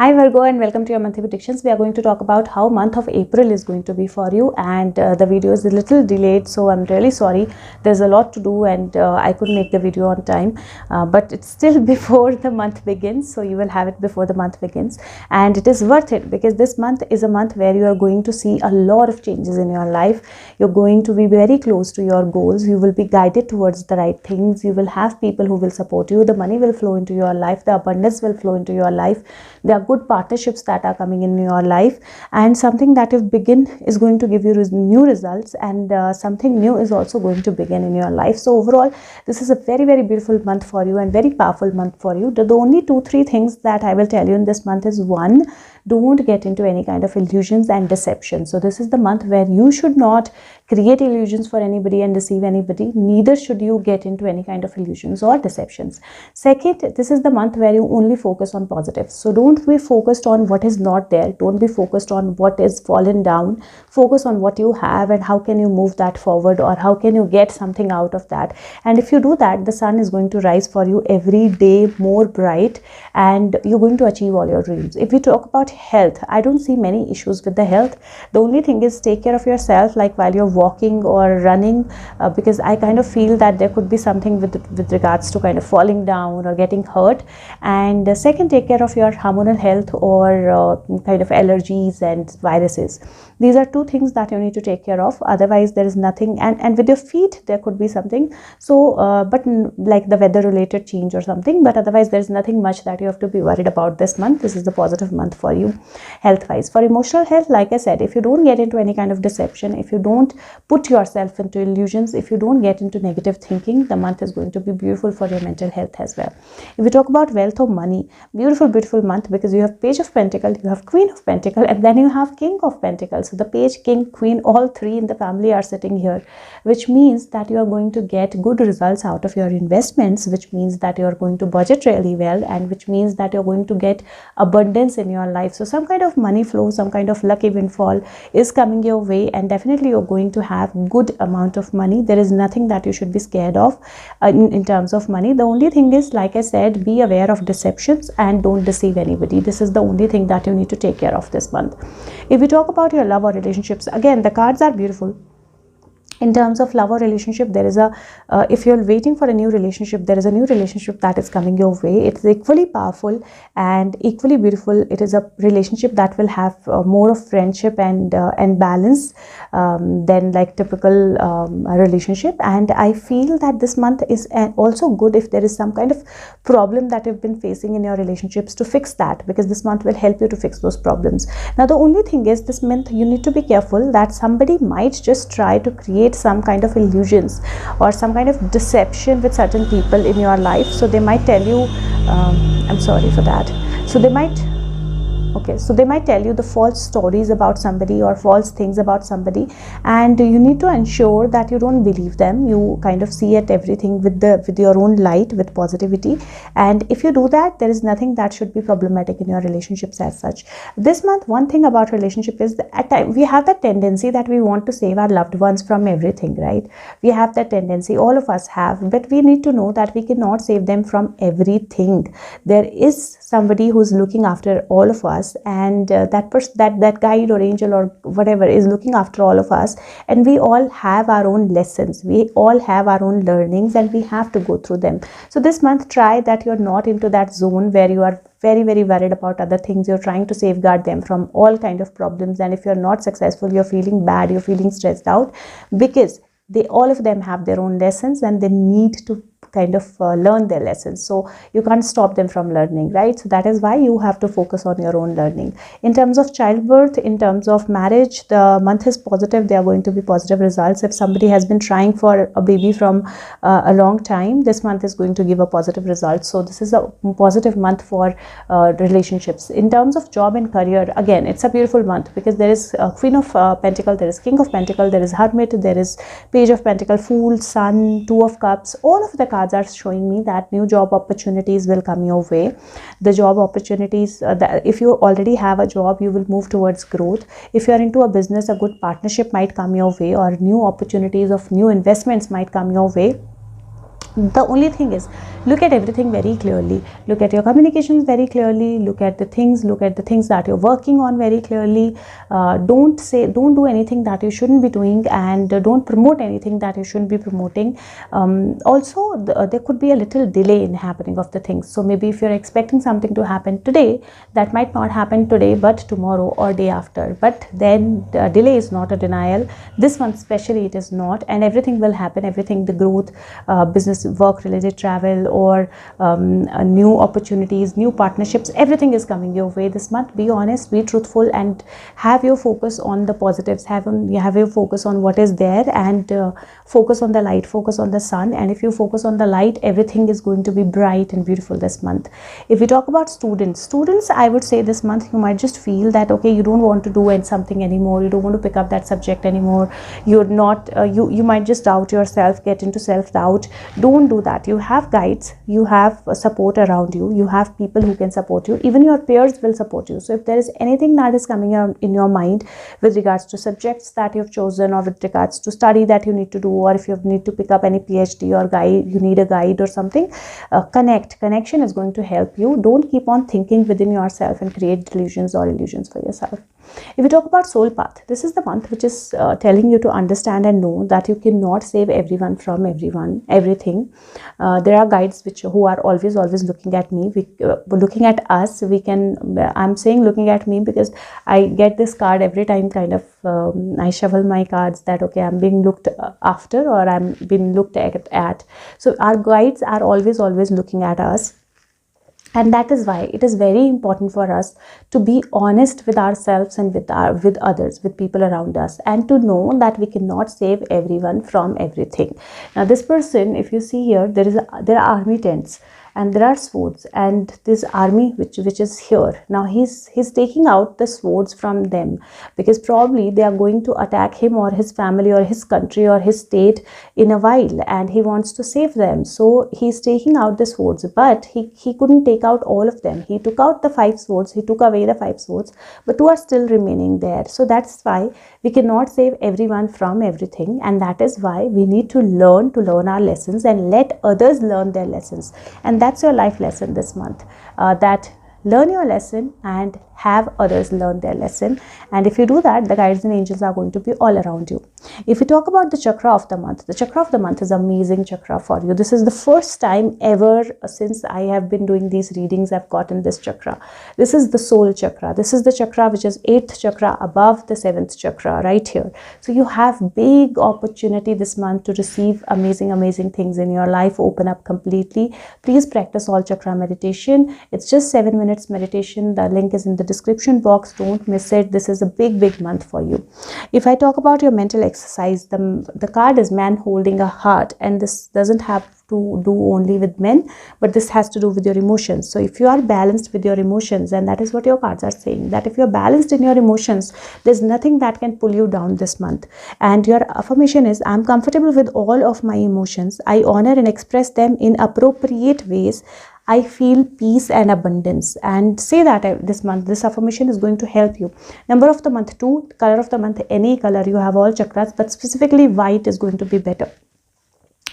Hi Virgo, and welcome to your monthly predictions. We are going to talk about how month of April is going to be for you, and the video is a little delayed, so I'm really sorry. There's a lot to do and I couldn't make the video on time, but it's still before the month begins, so you will have it before the month begins, and it is worth it because this month is a month where you are going to see a lot of changes in your life. You're going to be very close to your goals. You will be guided towards the right things. You will have people who will support you. The money will flow into your life. The abundance will flow into your life. There are good partnerships that are coming in your life, and something that you begin is going to give you new results, and something new is also going to begin in your life. So overall, this is a very beautiful month for you and very powerful month for you. The only 2-3 things that I will tell you in this month is, one, don't get into any kind of illusions and deception. So this is the month where you should not create illusions for anybody and deceive anybody. Neither should you get into any kind of illusions or deceptions. Second, this is the month where you only focus on positives. So don't be focused on what is not there. Don't be focused on what is fallen down. Focus on what you have and how can you move that forward, or how can you get something out of that. And if you do that, the sun is going to rise for you every day more bright, and you're going to achieve all your dreams. If we talk about health, I don't see many issues with the health. The only thing is, take care of yourself, like while you're walking or running, because I kind of feel that there could be something with regards to kind of falling down or getting hurt. And second, take care of your hormonal health or kind of allergies and viruses. These are two things that you need to take care of. Otherwise, there is nothing. And with your feet, there could be something. So but like the weather related change or something, but otherwise there is nothing much that you have to be worried about this month. This is the positive month for you health wise. For emotional health, like I said, if you don't get into any kind of deception, if you don't put yourself into illusions, if you don't get into negative thinking, the month is going to be beautiful for your mental health as well. If we talk about wealth or money, beautiful month, because you have Page of Pentacles, you have Queen of Pentacles, and then you have King of Pentacles. So the Page, King, Queen, all three in the family are sitting here, which means that you are going to get good results out of your investments, which means that you are going to budget really well, and which means that you're going to get abundance in your life. So some kind of money flow, some kind of lucky windfall is coming your way, and definitely you're going to have good amount of money. There is nothing that you should be scared of in terms of money. The only thing is, like I said, be aware of deceptions and don't deceive anybody. This is the only thing that you need to take care of this month. If we talk about your love or relationships, again, the cards are beautiful. In terms of love or relationship, there is a if you're waiting for a new relationship, there is a new relationship that is coming your way. It's equally powerful and equally beautiful. It is a relationship that will have more of friendship and balance than like typical relationship. And I feel that this month is also good if there is some kind of problem that you've been facing in your relationships, to fix that, because this month will help you to fix those problems. Now the only thing is, this month you need to be careful that somebody might just try to create some kind of illusions or some kind of deception with certain people in your life. So they might tell you I'm sorry for that. So they might tell you the false stories about somebody or false things about somebody, and you need to ensure that you don't believe them. You kind of see at everything with your own light, with positivity, and if you do that, there is nothing that should be problematic in your relationships as such. This month, one thing about relationship is that at times we have that tendency that we want to save our loved ones from everything, right? We have that tendency, all of us have, but we need to know that we cannot save them from everything. There is somebody who's looking after all of us, and that person, that guide or angel or whatever, is looking after all of us, and we all have our own lessons, we all have our own learnings, and we have to go through them. So this month, try that you're not into that zone where you are very worried about other things. You're trying to safeguard them from all kind of problems, and if you're not successful, you're feeling bad, you're feeling stressed out, because all of them have their own lessons and they need to kind of learn their lessons. So you can't stop them from learning, right? So that is why you have to focus on your own learning. In terms of childbirth, in terms of marriage, the month is positive. There are going to be positive results. If somebody has been trying for a baby from a long time, this month is going to give a positive result. So this is a positive month for relationships. In terms of job and career, again, it's a beautiful month because there is Queen of Pentacles, there is King of Pentacles, there is Hermit, there is Page of Pentacles, Fool, Sun, Two of Cups. All of the cards are showing me that new job opportunities will come your way. The job opportunities, if you already have a job, you will move towards growth. If you are into a business, a good partnership might come your way, or new opportunities of new investments might come your way. The only thing is, look at everything very clearly. Look at your communications very clearly. Look at the things that you're working on very clearly. Don't do anything that you shouldn't be doing, and don't promote anything that you shouldn't be promoting. Also, there could be a little delay in happening of the things. So maybe if you're expecting something to happen today, that might not happen today, but tomorrow or day after. But then delay is not a denial. This month especially it is not, and everything will happen. Everything, the growth, business, work related, travel, or new opportunities, new partnerships, everything is coming your way this month. Be honest, be truthful, and have your focus on the positives. Have your focus on what is there, and focus on the light, focus on the sun. And if you focus on the light, everything is going to be bright and beautiful this month. If we talk about students, I would say this month you might just feel that okay, you don't want to do something anymore, you don't want to pick up that subject anymore, you're not you might just doubt yourself, get into self-doubt. Don't do that. You have guides, you have support around you, you have people who can support you, even your peers will support you. So if there is anything that is coming out in your mind with regards to subjects that you've chosen, or with regards to study that you need to do, or if you need to pick up any PhD or guide, you need a guide or something, connection is going to help you. Don't keep on thinking within yourself and create delusions or illusions for yourself. If we talk about soul path, this is the month which is telling you to understand and know that you cannot save everyone from everything. There are guides who are always looking at me, looking at us. I'm saying looking at me because I get this card every time, kind of I shuffle my cards, that okay, I'm being looked after, or I'm being looked at. So our guides are always looking at us. And that is why it is very important for us to be honest with ourselves and with others, with people around us, and to know that we cannot save everyone from everything. Now this person, if you see here, there are army tents, and there are swords, and this army which is here. Now he's taking out the swords from them, because probably they are going to attack him or his family or his country or his state in a while, and he wants to save them. So he's taking out the swords, but he couldn't take out all of them. He took out the 5 swords, he took away the 5 swords, but 2 are still remaining there. So that's why we cannot save everyone from everything, and that is why we need to learn our lessons and let others learn their lessons. And that's your life lesson this month, that learn your lesson and have others learn their lesson. And if you do that, the guides and angels are going to be all around you. If we talk about the chakra of the month, the chakra of the month is amazing chakra for you. This is the first time ever since I have been doing these readings I've gotten this chakra. This is the soul chakra. This is the chakra which is 8th chakra above the 7th chakra right here. So you have big opportunity this month to receive amazing things in your life, open up completely. Please practice all chakra meditation. It's just 7 minutes meditation. The link is in the description box. Don't miss it. This is a big month for you. If I talk about your mental exercise, the card is man holding a heart, and this doesn't have to do only with men, but this has to do with your emotions. So if you are balanced with your emotions, and that is what your cards are saying, that if you're balanced in your emotions, there's nothing that can pull you down this month. And your affirmation is, I'm comfortable with all of my emotions. I honor and express them in appropriate ways. I feel peace and abundance. And say that this month. This affirmation is going to help you. Number of the month 2, color of the month any color. You have all chakras, but specifically white is going to be better.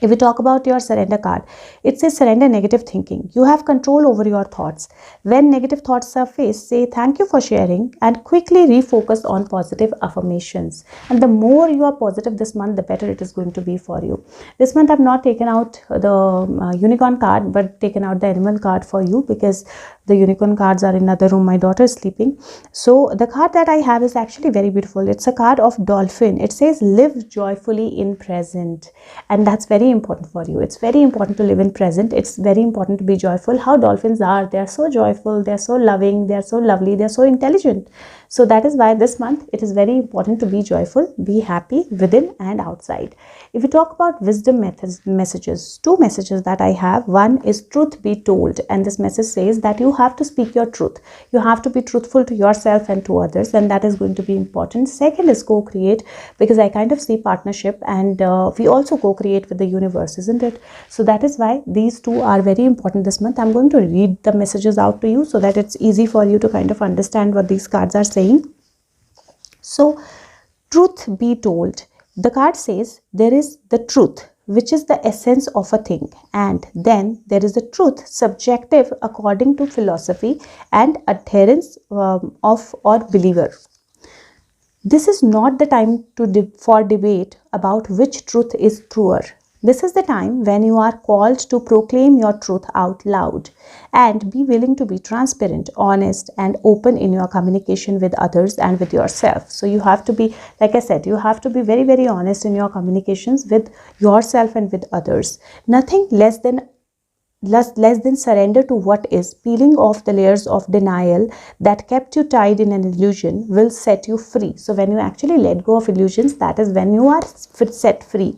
If we talk about your surrender card, it says surrender negative thinking. You have control over your thoughts. When negative thoughts surface, say thank you for sharing and quickly refocus on positive affirmations. And the more you are positive this month, the better it is going to be for you. This month I have not taken out the unicorn card, but taken out the animal card for you, because the unicorn cards are in another room. My daughter is sleeping. So the card that I have is actually very beautiful. It's a card of dolphin. It says live joyfully in present, and that's very important for you. It's very important to live in present. It's very important to be joyful. How dolphins are, they're so joyful, they're so loving, they're so lovely, they're so intelligent. So that is why this month it is very important to be joyful, be happy within and outside. If we talk about wisdom messages, 2 messages that I have. One is truth be told, and this message says that you have to speak your truth. You have to be truthful to yourself and to others, and that is going to be important. Second is co-create, because I kind of see partnership, and we also co-create with the universe, isn't it? So that is why these 2 are very important this month. I'm going to read the messages out to you so that it's easy for you to kind of understand what these cards are saying. So truth be told, the card says there is the truth which is the essence of a thing, and then there is the truth, subjective according to philosophy and adherence of or believer. This is not the time for debate about which truth is truer. This is the time when you are called to proclaim your truth out loud and be willing to be transparent, honest, and open in your communication with others and with yourself. So you have to be, like I said, you have to be very, very honest in your communications with yourself and with others. Nothing less than surrender to what is. Peeling off the layers of denial that kept you tied in an illusion will set you free. So when you actually let go of illusions, that is when you are set free.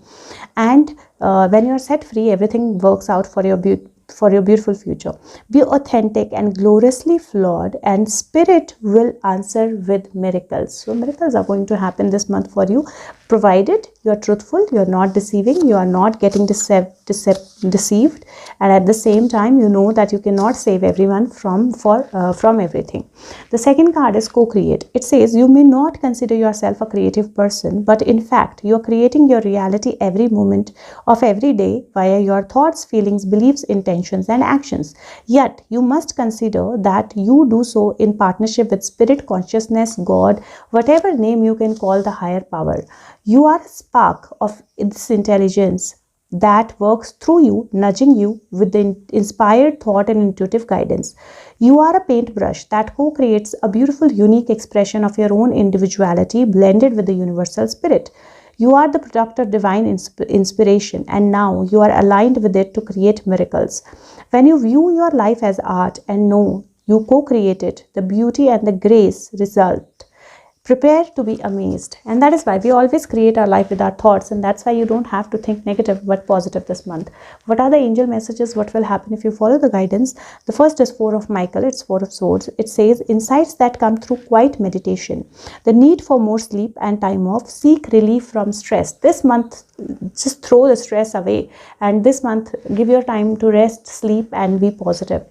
And when you are set free, everything works out for your beautiful future. Be authentic and gloriously flawed, and spirit will answer with miracles. So miracles are going to happen this month for you, provided you are truthful, you are not deceiving, you are not getting deceived, and at the same time you know that you cannot save everyone from everything. The second card is co-create. It says you may not consider yourself a creative person, but in fact you are creating your reality every moment of every day via your thoughts, feelings, beliefs, intentions, and actions. Yet you must consider that you do so in partnership with spirit, consciousness, God, whatever name you can call the higher power. You are a spark of this intelligence that works through you, nudging you with the inspired thought and intuitive guidance. You are a paintbrush that co-creates a beautiful, unique expression of your own individuality blended with the universal spirit. You are the product of divine inspiration, and now you are aligned with it to create miracles. When you view your life as art and know you co-create it, the beauty and the grace result. Prepare to be amazed. And that is why we always create our life with our thoughts, and that's why you don't have to think negative but positive this month. What are the angel messages? What will happen if you follow the guidance? The first is 4 of Michael. It's 4 of Swords. It says insights that come through quiet meditation, the need for more sleep and time off, seek relief from stress. This month, just throw the stress away, and this month give your time to rest, sleep, and be positive.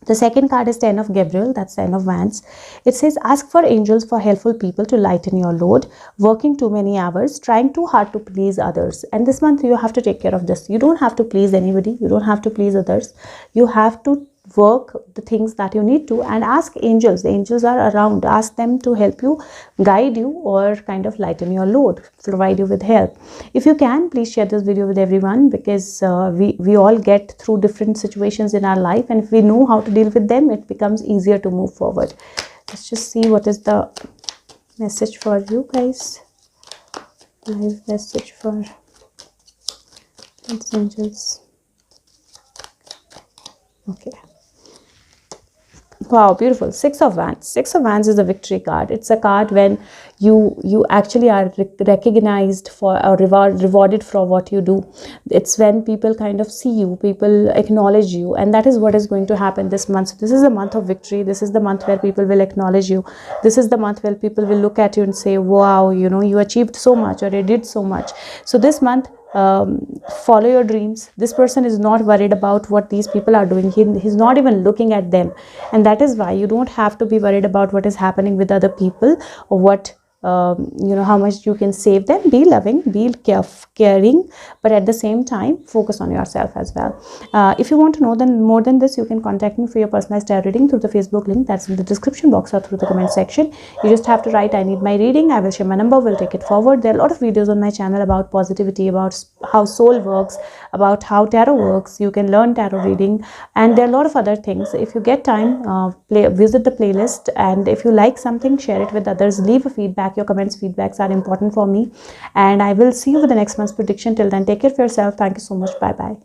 The second card is 10 of Gabriel, that's 10 of Wands. It says, ask for angels for helpful people to lighten your load, working too many hours, trying too hard to please others. And this month you have to take care of this. You don't have to please anybody. You don't have to please others. You have to work the things that you need to, and ask angels. The angels are around. Ask them to help you, guide you, or kind of lighten your load, provide you with help. If you can, please share this video with everyone, because we all get through different situations in our life, and if we know how to deal with them, it becomes easier to move forward. Let's just see what is the message for you guys. Live message for angels. Okay. Wow, beautiful. 6 of Wands. 6 of Wands is a victory card. It's a card when you actually are recognized for or rewarded for what you do. It's when people kind of see you, people acknowledge you, and that is what is going to happen this month. So this is a month of victory. This is the month where people will acknowledge you. This is the month where people will look at you and say, wow, you know, you achieved so much, or you did so much. So this month, follow your dreams. This person is not worried about what these people are doing. He's not even looking at them, and that is why you don't have to be worried about what is happening with other people, or what you know, how much you can save them. Be loving, be caring, but at the same time focus on yourself as well. If you want to know more than this, you can contact me for your personalized tarot reading through the Facebook link that's in the description box or through the comment section. You just have to write, I need my reading. I will share my number, we'll take it forward. There are a lot of videos on my channel about positivity, about how soul works, about how tarot works. You can learn tarot reading, and there are a lot of other things. If you get time, visit the playlist, and if you like something, share it with others. Leave a feedback. Your comments, feedbacks are important for me, and I will see you with the next month's prediction. Till then, take care of yourself. Thank you so much. Bye bye.